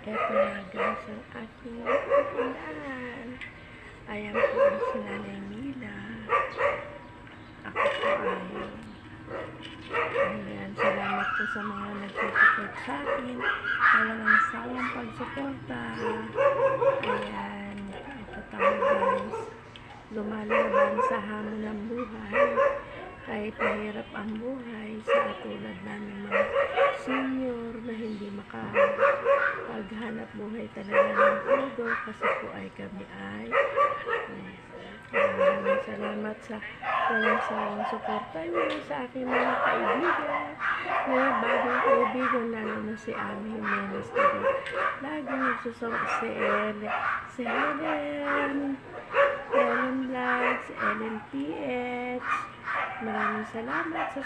Eto na guys ang aking handaan. Ayan po ang si Nanay Mila. Ako po ayan, salamat po sa mga nagsusupport sa akin. Walang sawang pagsuporta. Ayan, ito tayo guys. Lumalaban sa hamon ng buhay. Kahit mahirap ang buhay sa tulad namin mga senior na hindi makapaghanap buhay talaga ng todo kasi po ay kami ay maraming salamat sa walang sawang suporta niyo sa aking mga kaibigan, mga bagong kaibigan, lalo na si Ami Jimenez kasi lagi nagsusok si Helen Vlogs, Ellen PH. Maraming salamat sa